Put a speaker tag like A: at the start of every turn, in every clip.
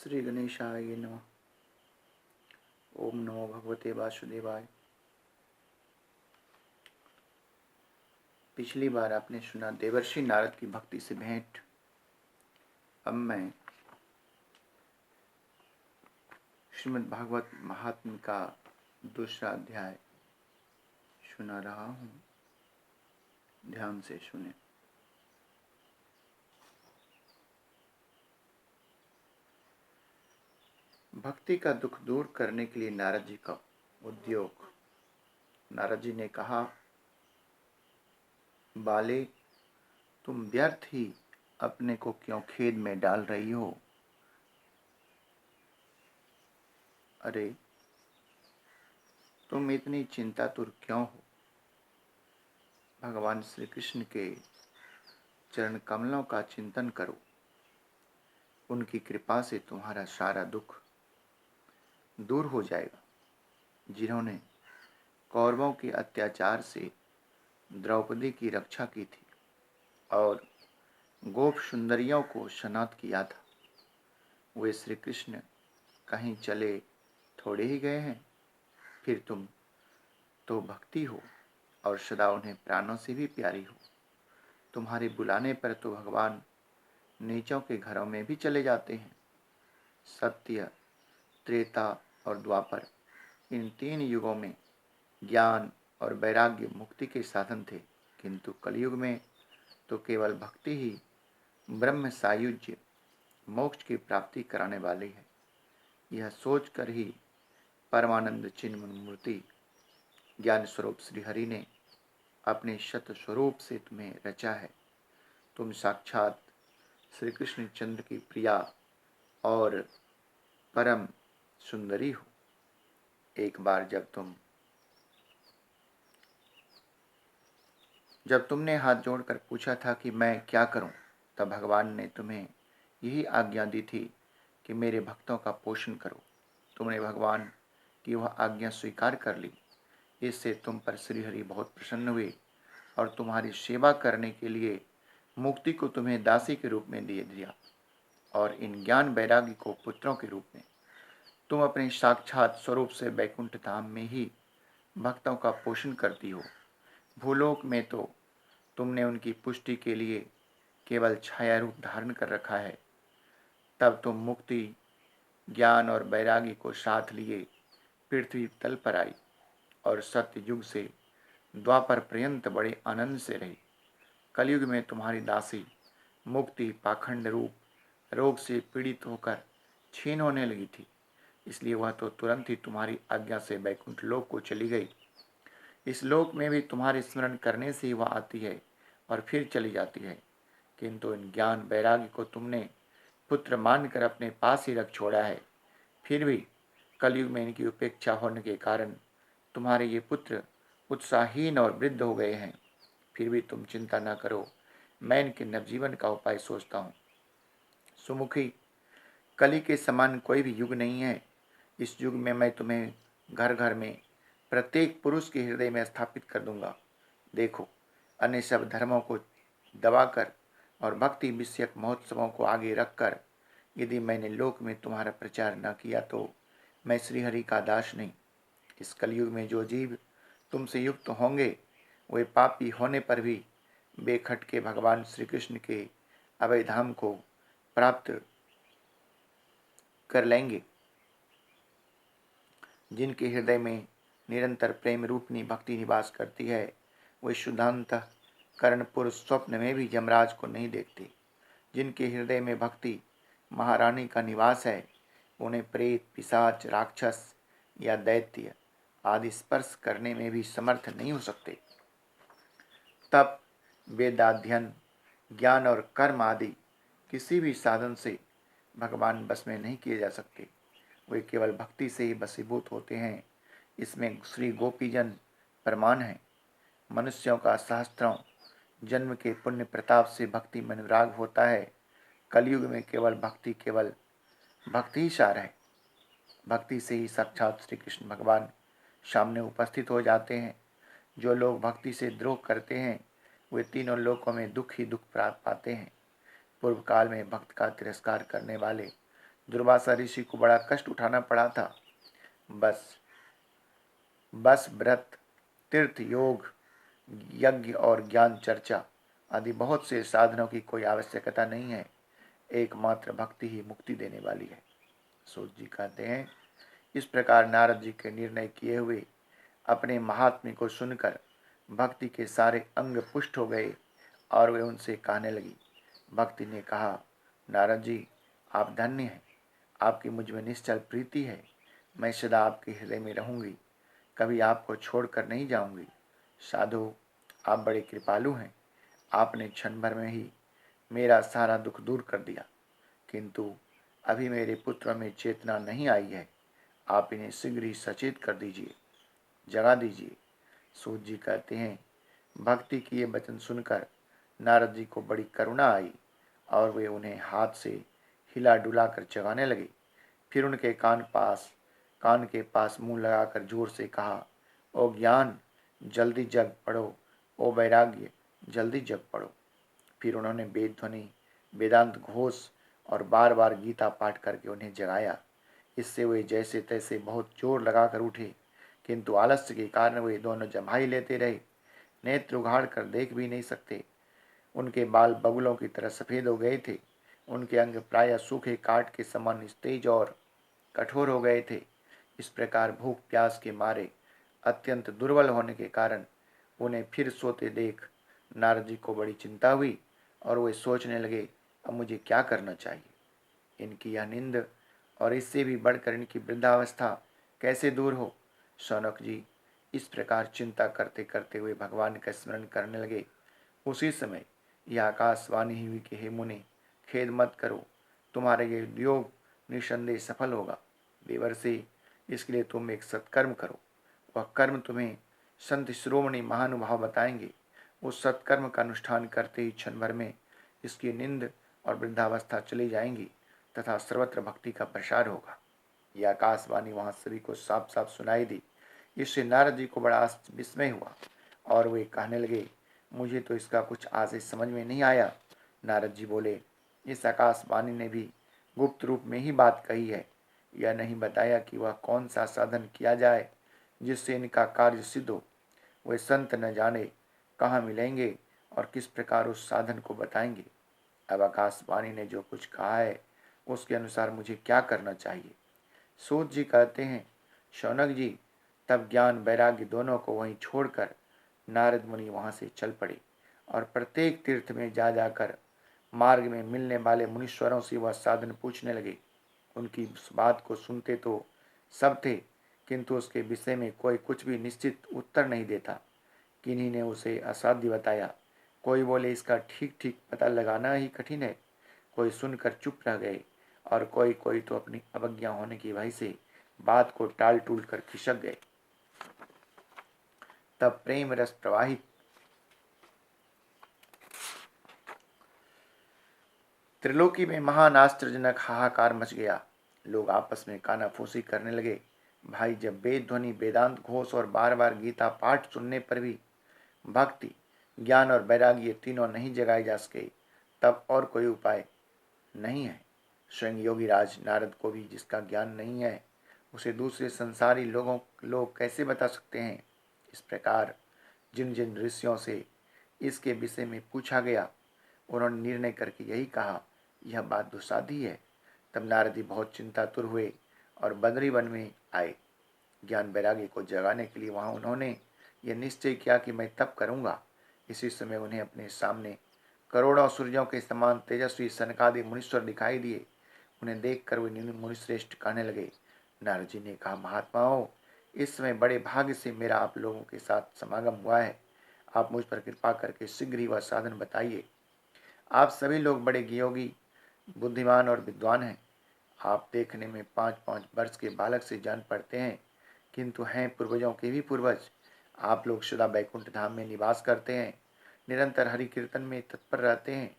A: श्री गणेशाय नमः। ओम नमो भगवते वासुदेवाय। पिछली बार आपने सुना देवर्षि नारद की भक्ति से भेंट। अब मैं श्रीमद् भागवत महात्म्य का दूसरा अध्याय सुना रहा हूँ। ध्यान से सुने। भक्ति का दुख दूर करने के लिए नारद जी का उद्योग। नारद जी ने कहा, बाले, तुम व्यर्थ ही अपने को क्यों खेद में डाल रही हो? अरे, तुम इतनी चिंतातुर क्यों हो? भगवान श्री कृष्ण के चरण कमलों का चिंतन करो। उनकी कृपा से तुम्हारा सारा दुख दूर हो जाएगा। जिन्होंने कौरवों के अत्याचार से द्रौपदी की रक्षा की थी और गोप सुंदरियों को शनात किया था, वे श्री कृष्ण कहीं चले थोड़े ही गए हैं। फिर तुम तो भक्ति हो और सदा उन्हें प्राणों से भी प्यारी हो। तुम्हारे बुलाने पर तो भगवान नीचों के घरों में भी चले जाते हैं। सत्य, त्रेता और द्वापर, इन 3 युगों में ज्ञान और वैराग्य मुक्ति के साधन थे, किंतु कलयुग में तो केवल भक्ति ही ब्रह्म सायुज्य मोक्ष की प्राप्ति कराने वाली है। यह सोचकर ही परमानंद चिन्मय मूर्ति ज्ञान स्वरूप श्री हरि ने अपने शत स्वरूप से तुम्हें रचा है। तुम साक्षात श्री कृष्ण चंद्र की प्रिया और परम सुंदरी हो। एक बार जब तुमने हाथ जोड़कर पूछा था कि मैं क्या करूं, तब भगवान ने तुम्हें यही आज्ञा दी थी कि मेरे भक्तों का पोषण करो। तुमने भगवान की वह आज्ञा स्वीकार कर ली। इससे तुम पर श्रीहरि बहुत प्रसन्न हुए और तुम्हारी सेवा करने के लिए मुक्ति को तुम्हें दासी के रूप में दे दिया और इन ज्ञान वैराग्य को पुत्रों के रूप में। तुम अपने साक्षात स्वरूप से वैकुंठ धाम में ही भक्तों का पोषण करती हो। भूलोक में तो तुमने उनकी पुष्टि के लिए केवल छाया रूप धारण कर रखा है। तब तुम मुक्ति, ज्ञान और वैराग्य को साथ लिए पृथ्वी तल पर आई और सत्य युग से द्वापर पर्यंत बड़े आनंद से रही। कलयुग में तुम्हारी दासी मुक्ति पाखंड रूप रोग से पीड़ित होकर क्षीण होने लगी थी, इसलिए वह तो तुरंत ही तुम्हारी आज्ञा से वैकुंठ लोक को चली गई। इस लोक में भी तुम्हारे स्मरण करने से ही वह आती है और फिर चली जाती है, किंतु इन ज्ञान वैराग्य को तुमने पुत्र मानकर अपने पास ही रख छोड़ा है। फिर भी कलयुग में इनकी उपेक्षा होने के कारण तुम्हारे ये पुत्र उत्साहहीन और वृद्ध हो गए हैं। फिर भी तुम चिंता न करो, मैं इनके नवजीवन का उपाय सोचता हूँ। सुमुखी, कली के समान कोई भी युग नहीं है। इस युग में मैं तुम्हें घर घर में प्रत्येक पुरुष के हृदय में स्थापित कर दूंगा। देखो, अन्य सब धर्मों को दबाकर और भक्ति विषयक महोत्सवों को आगे रखकर यदि मैंने लोक में तुम्हारा प्रचार न किया तो मैं श्रीहरि का दास नहीं। इस कलयुग में जो जीव तुमसे युक्त होंगे वे पापी होने पर भी बेखटके भगवान श्री कृष्ण के अभय धाम को प्राप्त कर लेंगे। जिनके हृदय में निरंतर प्रेम रूपनी भक्ति निवास करती है, वे शुद्धांतः कर्ण पुरुष स्वप्न में भी यमराज को नहीं देखते। जिनके हृदय में भक्ति महारानी का निवास है, उन्हें प्रेत, पिशाच, राक्षस या दैत्य आदि स्पर्श करने में भी समर्थ नहीं हो सकते। तप, वेदाध्ययन, ज्ञान और कर्म आदि किसी भी साधन से भगवान बस में नहीं किए जा सकते। वे केवल भक्ति से ही बसीभूत होते हैं। इसमें श्री गोपीजन प्रमाण है। मनुष्यों का सहस्त्रों जन्म के पुण्य प्रताप से भक्ति में अनुराग होता है। कलयुग में केवल भक्ति ही सार है। भक्ति से ही साक्षात श्री कृष्ण भगवान सामने उपस्थित हो जाते हैं। जो लोग भक्ति से द्रोह करते हैं वे तीनों लोकों में दुख ही दुख प्राप्त पाते हैं। पूर्व काल में भक्त का तिरस्कार करने वाले दुर्वासा ऋषि को बड़ा कष्ट उठाना पड़ा था। बस व्रत, तीर्थ, योग, यज्ञ और ज्ञान चर्चा आदि बहुत से साधनों की कोई आवश्यकता नहीं है। एकमात्र भक्ति ही मुक्ति देने वाली है। सूत जी कहते हैं, इस प्रकार नारद जी के निर्णय किए हुए अपने महात्म्य को सुनकर भक्ति के सारे अंग पुष्ट हो गए और वे उनसे कहने लगी। भक्ति ने कहा, नारद जी, आप धन्य हैं। आपकी मुझ में निश्चल प्रीति है। मैं सदा आपके हृदय में रहूंगी, कभी आपको छोड़कर नहीं जाऊंगी। साधु, आप बड़े कृपालु हैं। आपने क्षण भर में ही मेरा सारा दुख दूर कर दिया, किंतु अभी मेरे पुत्र में चेतना नहीं आई है। आप इन्हें शीघ्र ही सचेत कर दीजिए, जगा दीजिए। सूत जी कहते हैं, भक्ति की ये वचन सुनकर नारद जी को बड़ी करुणा आई और वे उन्हें हाथ से हिला डुला कर जगाने लगे। फिर उनके कान के पास मुंह लगाकर जोर से कहा, ओ ज्ञान, जल्दी जग पड़ो। ओ वैराग्य, जल्दी जग पड़ो। फिर उन्होंने वेद ध्वनि, वेदांत घोष और बार बार गीता पाठ करके उन्हें जगाया। इससे वे जैसे तैसे बहुत जोर लगाकर उठे, किंतु आलस्य के कारण वे दोनों जम्हाई लेते रहे। नेत्र उघाड़ कर देख भी नहीं सकते। उनके बाल बगुलों की तरह सफ़ेद हो गए थे। उनके अंग प्रायः सूखे काठ के समान निस्तेज और कठोर हो गए थे। इस प्रकार भूख प्यास के मारे अत्यंत दुर्बल होने के कारण उन्हें फिर सोते देख नारद जी को बड़ी चिंता हुई और वे सोचने लगे, अब मुझे क्या करना चाहिए। इनकी यह नींद और इससे भी बढ़कर इनकी वृद्धावस्था कैसे दूर हो। शौनक जी इस प्रकार चिंता करते करते हुए भगवान का स्मरण करने लगे। उसी समय यह आकाशवाणी ही हुई कि हे मुनि, खेद मत करो, तुम्हारा ये योग निसंदेह सफल होगा। देवर्षि, इसके लिए तुम एक सत्कर्म करो। वह कर्म तुम्हें संत शिरोमणि महानुभाव बताएंगे। उस सत्कर्म का अनुष्ठान करते ही क्षण भर में इसकी नींद और वृद्धावस्था चली जाएंगी तथा सर्वत्र भक्ति का प्रसार होगा। यह आकाशवाणी वहां सभी को साफ साफ सुनाई दी। इससे नारद जी को बड़ा विस्मय हुआ और वे कहने लगे, मुझे तो इसका कुछ आज से समझ में नहीं आया। नारद जी बोले, इस आकाशवाणी ने भी गुप्त रूप में ही बात कही है। यह नहीं बताया कि वह कौन सा साधन किया जाए जिससे इनका कार्य सिद्ध हो। वे संत न जाने कहाँ मिलेंगे और किस प्रकार उस साधन को बताएंगे। अब आकाशवाणी ने जो कुछ कहा है उसके अनुसार मुझे क्या करना चाहिए। सूत जी कहते हैं, शौनक जी, तब ज्ञान वैराग्य दोनों को वहीं छोड़कर नारद मुनि वहां से चल पड़े और प्रत्येक तीर्थ में जा जाकर मार्ग में मिलने वाले मुनीश्वरों से वह साधन पूछने लगे। उनकी इस बात को सुनते तो सब थे, किंतु उसके विषय में कोई कुछ भी निश्चित उत्तर नहीं देता। किन्हीं ने उसे असाध्य बताया, कोई बोले इसका ठीक ठीक पता लगाना ही कठिन है। कोई सुनकर चुप रह गए और कोई कोई तो अपनी अवज्ञा होने की वजह से बात को टाल टूल कर खिसक गए। तब प्रेम रस प्रवाहित त्रिलोकी में महान आश्चर्यजनक हाहाकार मच गया। लोग आपस में कानाफूसी करने लगे। भाई, जब वेद ध्वनि, वेदांत घोष और बार बार गीता पाठ सुनने पर भी भक्ति, ज्ञान और वैराग्य तीनों नहीं जगाए जा सके, तब और कोई उपाय नहीं है। स्वयं योगी राज नारद को भी जिसका ज्ञान नहीं है उसे दूसरे संसारी लोग कैसे बता सकते हैं। इस प्रकार जिन जिन ऋषियों से इसके विषय में पूछा गया उन्होंने निर्णय करके यही कहा, यह बात दुसाधी है। तब नारद जी बहुत चिंतातुर हुए और बद्री वन में आए। ज्ञान वैराग्य को जगाने के लिए वहां उन्होंने यह निश्चय किया कि मैं तप करूंगा। इसी समय उन्हें अपने सामने करोड़ों सूर्यों के समान तेजस्वी सनकादि मुनीश्वर दिखाई दिए। उन्हें देखकर वे मुनिश्रेष्ठ कहने लगे। नारद जी ने कहा, महात्माओं, इस समय बड़े भाग्य से मेरा आप लोगों के साथ समागम हुआ है। आप मुझ पर कृपा करके शीघ्र ही वह साधन बताइए। आप सभी लोग बड़े योगी, बुद्धिमान और विद्वान हैं। आप देखने में 5-5 वर्ष के बालक से जान पड़ते हैं, किंतु हैं पूर्वजों के भी पूर्वज। आप लोग सदा बैकुंठ धाम में निवास करते हैं, निरंतर हरि कीर्तन में तत्पर रहते हैं।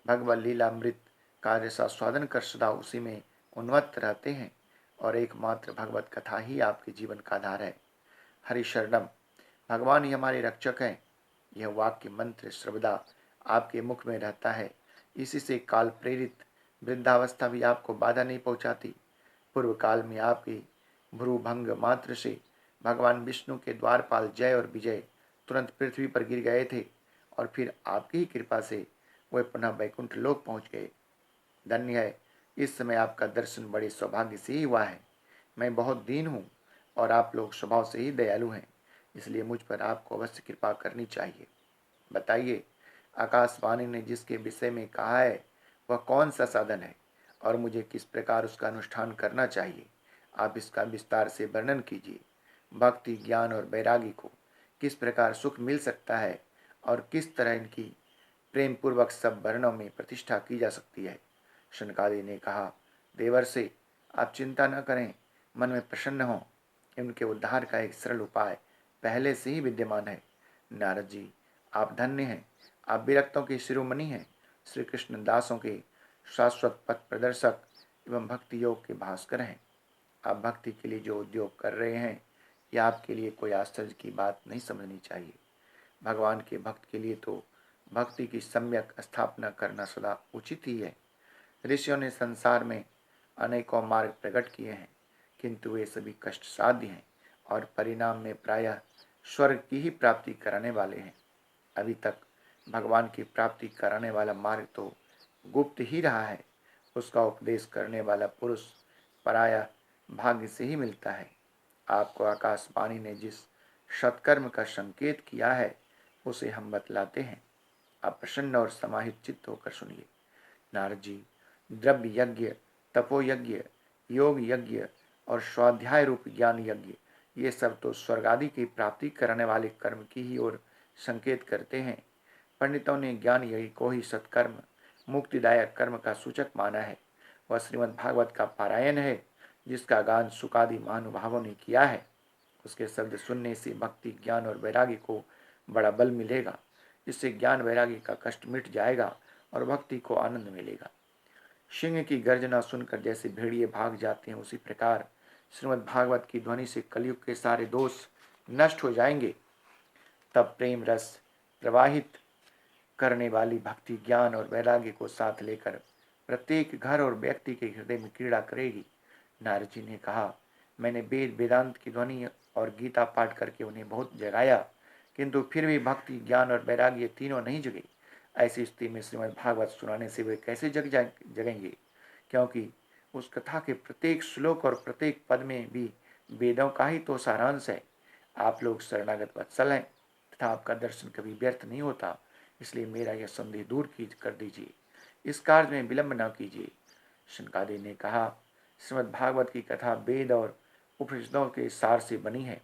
A: भगवत लीलामृत का रसा स्वादन कर सदा उसी में उन्मत्त रहते हैं और एकमात्र भगवत कथा ही आपके जीवन का आधार है। हरि शरणम, भगवान ही हमारे रक्षक हैं। यह वाक्य मंत्र सर्वदा आपके मुख में रहता है। इसी से काल प्रेरित वृद्धावस्था भी आपको बाधा नहीं पहुंचाती। पूर्व काल में आपकी भ्रूभंग मात्र से भगवान विष्णु के द्वारपाल जय और विजय तुरंत पृथ्वी पर गिर गए थे और फिर आपकी ही कृपा से वे पुनः वैकुंठ लोक पहुंच गए। धन्य है, इस समय आपका दर्शन बड़े सौभाग्य से ही हुआ है। मैं बहुत दीन हूँ और आप लोग स्वभाव से ही दयालु हैं, इसलिए मुझ पर आपको अवश्य कृपा करनी चाहिए। बताइए, आकाशवाणी ने जिसके विषय में कहा है वह कौन सा साधन है और मुझे किस प्रकार उसका अनुष्ठान करना चाहिए? आप इसका विस्तार से वर्णन कीजिए। भक्ति, ज्ञान और वैरागी को किस प्रकार सुख मिल सकता है और किस तरह इनकी प्रेम पूर्वक सब वर्णों में प्रतिष्ठा की जा सकती है? शनकादि ने कहा, देवर्षि, आप चिंता न करें, मन में प्रसन्न हों। इनके उद्धार का एक सरल उपाय पहले से ही विद्यमान है। नारद जी, आप धन्य हैं, आप विरक्तों के शिरोमणि हैं, श्री कृष्ण दासों के शाश्वत पथ प्रदर्शक एवं भक्ति योग के भास्कर हैं। आप भक्ति के लिए जो उद्योग कर रहे हैं, यह आपके लिए कोई आश्चर्य की बात नहीं समझनी चाहिए। भगवान के भक्त के लिए तो भक्ति की सम्यक स्थापना करना सदा उचित ही है। ऋषियों ने संसार में अनेकों मार्ग प्रकट किए हैं, किंतु वे सभी कष्ट साध्य हैं और परिणाम में प्रायः स्वर्ग की ही प्राप्ति कराने वाले हैं। अभी तक भगवान की प्राप्ति कराने वाला मार्ग तो गुप्त ही रहा है। उसका उपदेश करने वाला पुरुष पराया भाग्य से ही मिलता है। आपको आकाशवाणी ने जिस सत्कर्म का संकेत किया है उसे हम बतलाते हैं। आप प्रसन्न और समाहित चित्त होकर सुनिए। नारद जी, द्रव्य यज्ञ, तपो यज्ञ, योग यज्ञ और स्वाध्याय रूप ज्ञान यज्ञ, ये सब तो स्वर्ग आदि की प्राप्ति करने वाले कर्म की ही ओर संकेत करते हैं। पंडितों ने ज्ञान यज्ञ को ही सत्कर्म, मुक्तिदायक कर्म का सूचक माना है। वह श्रीमद् भागवत का पारायण है, जिसका गान सुकादि महानुभावों ने किया है। उसके शब्द सुनने से भक्ति, ज्ञान और वैरागी को बड़ा बल मिलेगा। इससे ज्ञान वैरागी का कष्ट मिट जाएगा और भक्ति को आनंद मिलेगा। सिंह की गर्जना सुनकर जैसे भेड़िए भाग जाते हैं, उसी प्रकार श्रीमद् भागवत की ध्वनि से कलयुग के सारे दोष नष्ट हो जाएंगे। तब प्रेम रस प्रवाहित करने वाली भक्ति, ज्ञान और वैराग्य को साथ लेकर प्रत्येक घर और व्यक्ति के हृदय में क्रीड़ा करेगी। नारद जी ने कहा, मैंने वेद वेदांत की ध्वनि और गीता पाठ करके उन्हें बहुत जगाया, किंतु फिर भी भक्ति, ज्ञान और वैराग्य तीनों नहीं जगे। ऐसी स्थिति में श्रीमद् भागवत सुनाने से वे कैसे जगेंगे? क्योंकि उस कथा के प्रत्येक श्लोक और प्रत्येक पद में भी वेदों का ही तो सारांश है। आप लोग शरणागत वत्सल हैं तथा आपका दर्शन कभी व्यर्थ नहीं होता, इसलिए मेरा यह संदेह दूर कर दीजिए। इस कार्य में विलंब न कीजिए। शनकादि ने कहा, श्रीमद् भागवत की कथा वेद और उपनिषदों के सार से बनी है,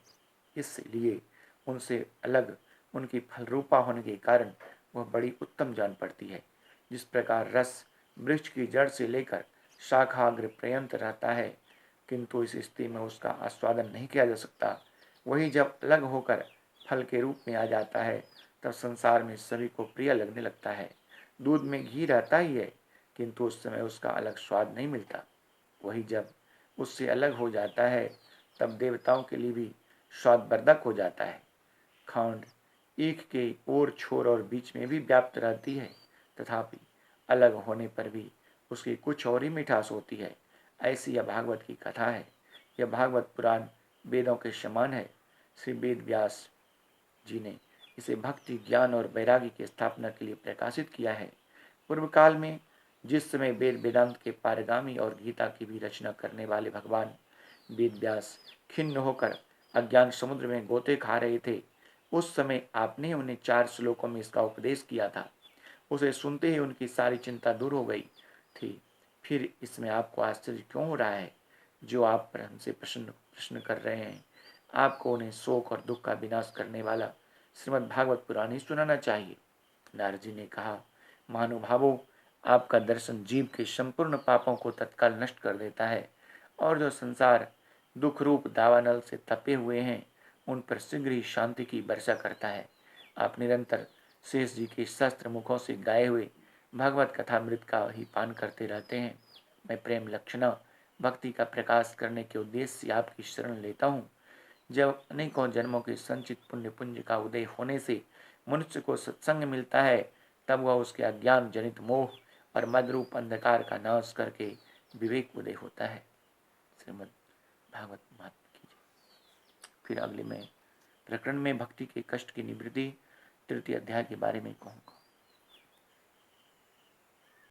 A: इसलिए उनसे अलग उनकी फलरूपा होने के कारण वह बड़ी उत्तम जान पड़ती है। जिस प्रकार रस वृक्ष की जड़ से लेकर शाखाग्र पर्यंत रहता है, किंतु इस स्थिति में उसका आस्वादन नहीं किया जा सकता, वही जब अलग होकर फल के रूप में आ जाता है तब संसार में सभी को प्रिय लगने लगता है। दूध में घी रहता ही है, किंतु उस समय उसका अलग स्वाद नहीं मिलता। वही जब उससे अलग हो जाता है तब देवताओं के लिए भी स्वादवर्धक हो जाता है। खंड ईख के ओर छोर और बीच में भी व्याप्त रहती है, तथापि अलग होने पर भी उसकी कुछ और ही मिठास होती है। ऐसी यह भागवत की कथा है। यह भागवत पुराण वेदों के समान है। श्री वेद व्यास जी ने इसे भक्ति, ज्ञान और वैराग्य की स्थापना के लिए प्रकाशित किया है। पूर्व काल में जिस समय वेद वेदांत के पारगामी और गीता की भी रचना करने वाले भगवान वेद व्यास खिन्न होकर अज्ञान समुद्र में गोते खा रहे थे, उस समय आपने उन्हें 4 श्लोकों में इसका उपदेश किया था। उसे सुनते ही उनकी सारी चिंता दूर हो गई थी। फिर इसमें आपको आश्चर्य क्यों हो रहा है? जो आप पर हमसे प्रश्न कर रहे हैं, आपको उन्हें शोक और दुख का विनाश करने वाला श्रीमद् भागवत पुराण ही सुनाना चाहिए। नारद जी ने कहा, महानुभावों, आपका दर्शन जीव के संपूर्ण पापों को तत्काल नष्ट कर देता है और जो संसार दुख रूप दावानल से तपे हुए हैं, उन पर शीघ्र ही शांति की वर्षा करता है। आप निरंतर शेष जी के शस्त्र मुखों से गाए हुए भगवत कथामृत का ही पान करते रहते हैं। मैं प्रेम लक्षणा भक्ति का प्रकाश करने के उद्देश्य से आपकी शरण लेता हूँ। जब अनेकों जन्मों के संचित पुण्य पुंज का उदय होने से मनुष्य को सत्संग मिलता है, तब वह उसके अज्ञान जनित मोह और मद रूप अंधकार का नाश करके विवेक उदय होता है। श्रीमद् भागवत महात्मा की जय। फिर अगले में प्रकरण में भक्ति के कष्ट की निवृत्ति तृतीय अध्याय के बारे में कहूँगा।